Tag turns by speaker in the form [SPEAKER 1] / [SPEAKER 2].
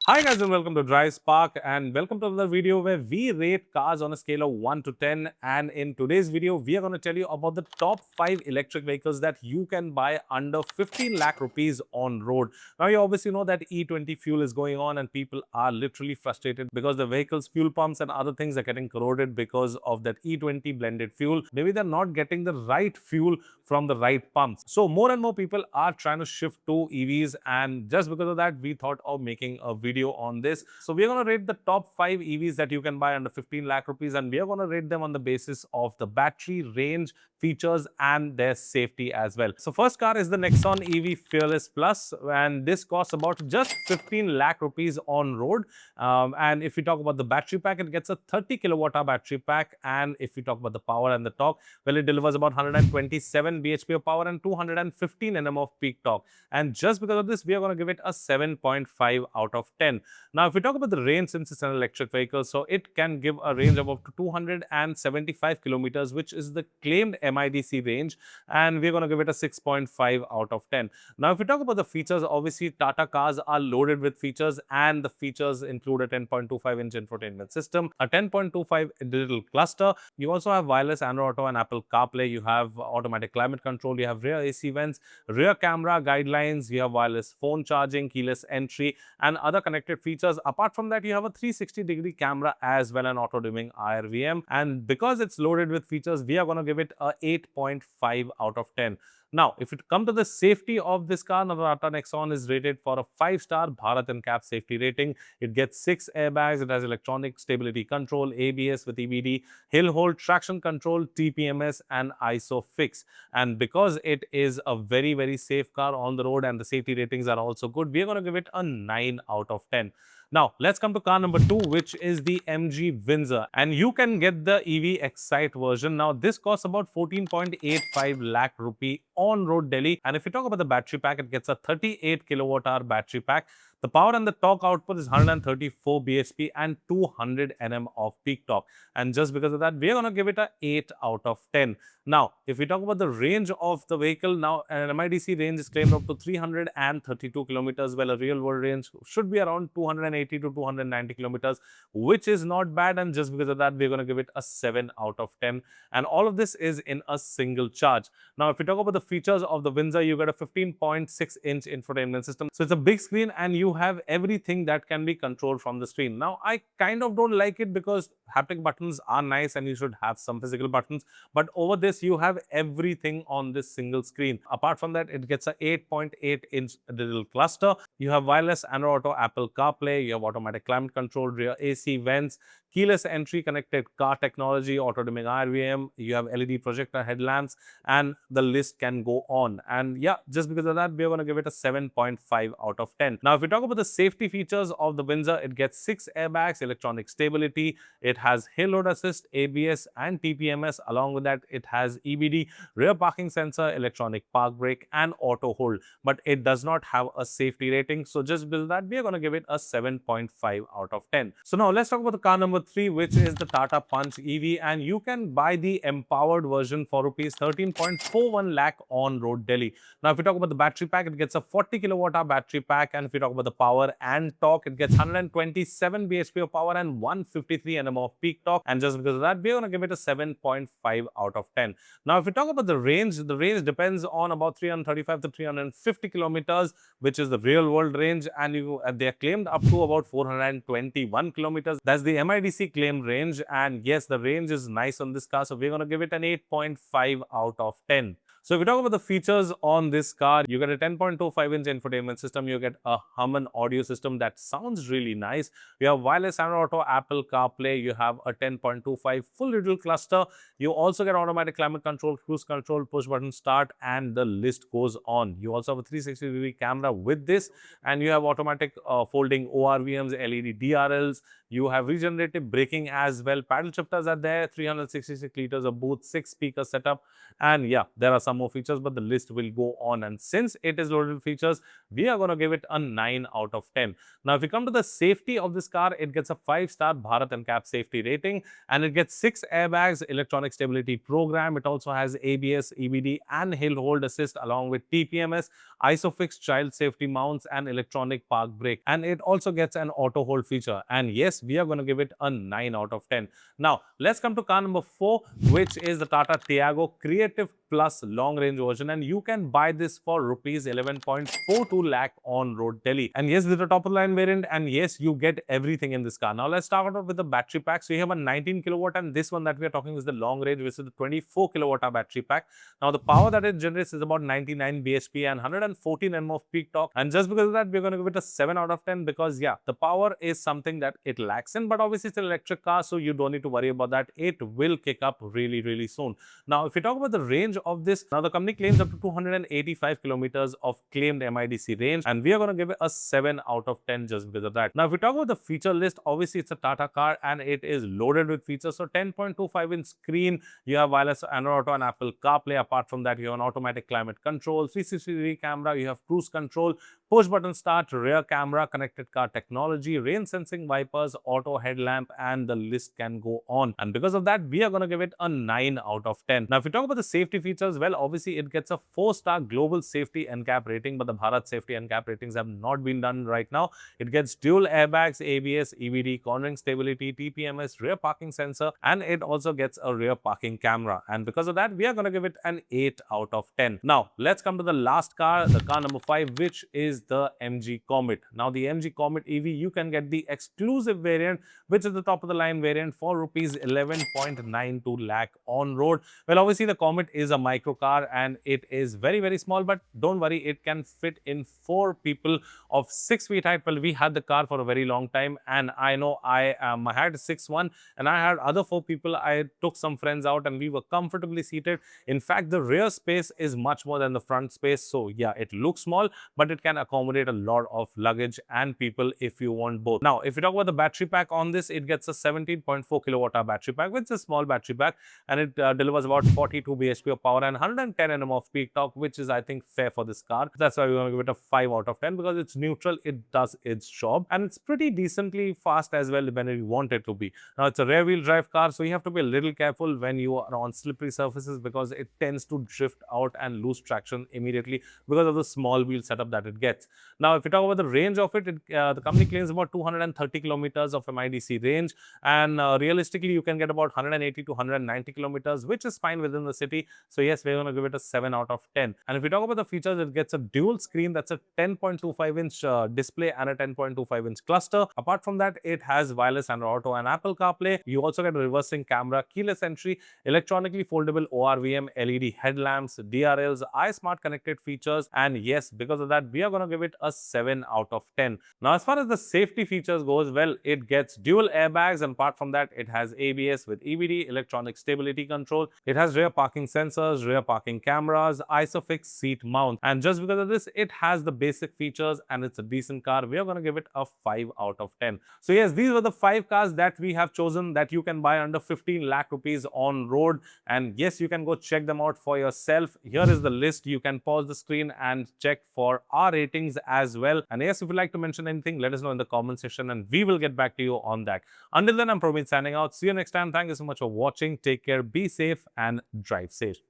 [SPEAKER 1] Hi guys and welcome to Drive Spark and welcome to another video where we rate cars on a scale of 1 to 10, and in today's video we are going to tell you about the top 5 electric vehicles that you can buy under 15 lakh rupees on road. Now you obviously know that E20 fuel is going on and people are literally frustrated because the vehicles fuel pumps and other things are getting corroded because of that E20 blended fuel. Maybe they're not getting the right fuel from the right pumps. So more and more people are trying to shift to EVs, and just because of that we thought of making a video on this. So we are going to rate the top 5 EVs that you can buy under 15 lakh rupees, and we are going to rate them on the basis of the battery, range, features and their safety as well. So first car is the Nexon EV Fearless Plus, and this costs about just 15 lakh rupees on road. And if we talk about the battery pack, it gets a 30 kilowatt hour battery pack, and if we talk about the power and the torque, well, it delivers about 127 bhp of power and 215 Nm of peak torque. And just because of this, we are going to give it a 7.5 out of 10. Now, if we talk about the range, since it's an electric vehicle, so it can give a range of up to 275 kilometers, which is the claimed MIDC range, and we're going to give it a 6.5 out of 10. Now, if we talk about the features, obviously Tata cars are loaded with features, and the features include a 10.25-inch infotainment system, a 10.25 digital cluster. You also have wireless Android Auto and Apple CarPlay. You have automatic climate control. You have rear AC vents, rear camera guidelines. You have wireless phone charging, keyless entry, and other connected features. Apart from that, you have a 360-degree camera as well, an auto dimming IRVM. And because it's loaded with features, we are going to give it a 8.5 out of 10. Now, if it come to the safety of this car, the Tata Nexon is rated for a 5-star Bharat NCAP safety rating. It gets 6 airbags. It has electronic stability control, ABS with EBD, hill hold, traction control, TPMS and ISOFIX. And because it is a very safe car on the road and the safety ratings are also good, we are going to give it a 9 out of 10. Now, let's come to car number 2, which is the MG Windsor, and you can get the EV Excite version. Now, this costs about 14.85 lakh rupee on road Delhi. And if you talk about the battery pack, it gets a 38 kilowatt hour battery pack. The power and the torque output is 134 bhp and 200 Nm of peak torque. And just because of that, we are going to give it a 8 out of 10. Now, if we talk about the range of the vehicle, now an MIDC range is claimed up to 332 kilometers, while a real world range should be around 280 to 290 kilometers, which is not bad. And just because of that, we're going to give it a 7 out of 10. And all of this is in a single charge. Now, if we talk about the features of the Windsor, you get a 15.6-inch infotainment system. So it's a big screen and you have everything that can be controlled from the screen. Now, I kind of don't like it because haptic buttons are nice and you should have some physical buttons, but over this you have everything on this single screen. Apart from that, it gets a 8.8-inch digital cluster. You have wireless Android Auto, Apple CarPlay, you have automatic climate control, rear AC vents, keyless entry, connected car technology, auto dimming IRVM, you have LED projector headlamps, and the list can go on. And yeah, just because of that, we are going to give it a 7.5 out of 10. Now, if we talk about the safety features of the Windsor, it gets 6 airbags, electronic stability, it has hill hold assist, ABS and TPMS. Along with that, it has EBD, rear parking sensor, electronic park brake and auto hold, but it does not have a safety rating. So just because of that, we are going to give it a 7.5 out of 10. So now let's talk about the car number 3, which is the Tata Punch EV, and you can buy the empowered version for rupees 13.41 lakh on road Delhi. Now, if we talk about the battery pack, it gets a 40 kilowatt hour battery pack, and if we talk about the power and torque, it gets 127 bhp of power and 153 Nm of peak torque. And just because of that, we're going to give it a 7.5 out of 10. Now, if we talk about the range depends on about 335 to 350 kilometers, which is the real world range, and they are claimed up to about 421 kilometers. That's the MIDC claimed range, and yes, the range is nice on this car, so we're going to give it an 8.5 out of 10. So if we talk about the features on this car, you get a 10.25-inch infotainment system, you get a Harman audio system that sounds really nice. You have wireless Android Auto, Apple CarPlay, you have a 10.25 full digital cluster, you also get automatic climate control, cruise control, push button start, and the list goes on. You also have a 360-degree camera with this, and you have automatic folding ORVMs, LED DRLs, You have regenerative braking as well. Paddle shifters are there, 366 liters of boost, 6 speaker setup, and yeah, there are some more features, but the list will go on. And since it is loaded with features, we are going to give it a 9 out of 10. Now, if you come to the safety of this car, it gets a 5-star Bharat NCAP safety rating, and it gets 6 airbags, electronic stability program. It also has ABS, EBD, and hill hold assist along with TPMS, ISOFIX child safety mounts, and electronic park brake. And it also gets an auto hold feature. And yes, we are going to give it a 9 out of 10. Now, let's come to car number 4, which is the Tata Tiago Creative Plus long range version, and you can buy this for rupees 11.42 lakh on road Delhi. And yes, this is the top of the line variant, and yes, you get everything in this car. Now, let's start out with the battery pack. So, you have a 19 kilowatt, and this one that we are talking is the long range, which is the 24 kilowatt hour battery pack. Now, the power that it generates is about 99 bhp and 114 Nm of peak torque. And just because of that, we're going to give it a 7 out of 10 because, yeah, the power is something that it lacks in, but obviously it's an electric car, so you don't need to worry about that. It will kick up really, really soon. Now, if you talk about the range of this, now the company claims up to 285 kilometers of claimed MIDC range, and we are going to give it a 7 out of 10 just because of that. Now, if we talk about the feature list, obviously it's a Tata car and it is loaded with features. So 10.25-inch screen, you have wireless Android Auto and Apple CarPlay. Apart from that, you have an automatic climate control, 360-degree camera, you have cruise control, push button start, rear camera, connected car technology, rain sensing wipers, auto headlamp, and the list can go on. And because of that, we are going to give it a 9 out of 10. Now, if you talk about the safety features, well, obviously it gets a 4-star global safety NCAP rating, but the Bharat safety NCAP ratings have not been done right now. It gets dual airbags, ABS, EBD, cornering stability, TPMS, rear parking sensor, and it also gets a rear parking camera. And because of that, we are going to give it an 8 out of 10. Now, let's come to the last car, the car number 5, which is the MG Comet. Now, the MG Comet EV, you can get the exclusive variant, which is the top of the line variant for rupees 11.92 lakh on road. Well, obviously the Comet is a micro car and it is very, very small, but don't worry, it can fit in 4 people of 6 feet height. Well, we had the car for a very long time, and I know I had 6'1", and I had other 4 people. I took some friends out and we were comfortably seated. In fact, the rear space is much more than the front space. So yeah, it looks small, but it can accommodate a lot of luggage and people if you want both. Now, if you talk about the battery pack on this, it gets a 17.4 kilowatt hour battery pack, which is a small battery pack, and it delivers about 42 bhp of power and 110 Nm of peak torque, which is, I think, fair for this car. That's why we're going to give it a 5 out of 10 because it's neutral. It does its job, and it's pretty decently fast as well when you want it to be. Now, it's a rear wheel drive car, so you have to be a little careful when you are on slippery surfaces because it tends to drift out and lose traction immediately because of the small wheel setup that it gets. Now, if you talk about the range of it, the company claims about 230 kilometers of MIDC range, and realistically, you can get about 180 to 190 kilometers, which is fine within the city. So yes, we're going to give it a 7 out of 10. And if we talk about the features, it gets a dual screen, that's a 10.25-inch display and a 10.25-inch cluster. Apart from that, it has wireless Android Auto and Apple CarPlay. You also get a reversing camera, keyless entry, electronically foldable ORVM, LED headlamps, DRLs, iSmart connected features, and yes, because of that, we are going to give it a 7 out of 10. Now, as far as the safety features goes, well, it gets dual airbags, and apart from that, it has ABS with EBD, electronic stability control. It has rear parking sensors, rear parking cameras, ISOFIX seat mount, and just because of this, it has the basic features and it's a decent car. We are going to give it a 5 out of 10. So yes, these were the 5 cars that we have chosen that you can buy under 15 lakh rupees on road, and yes, you can go check them out for yourself. Here is the list. You can pause the screen and check for our ratings as well. And yes, if you'd like to mention anything, let us know in the comment section and we will get back to you on that. Until then, I'm Praveen signing out. See you next time. Thank you so much for watching. Take care, be safe, and drive safe.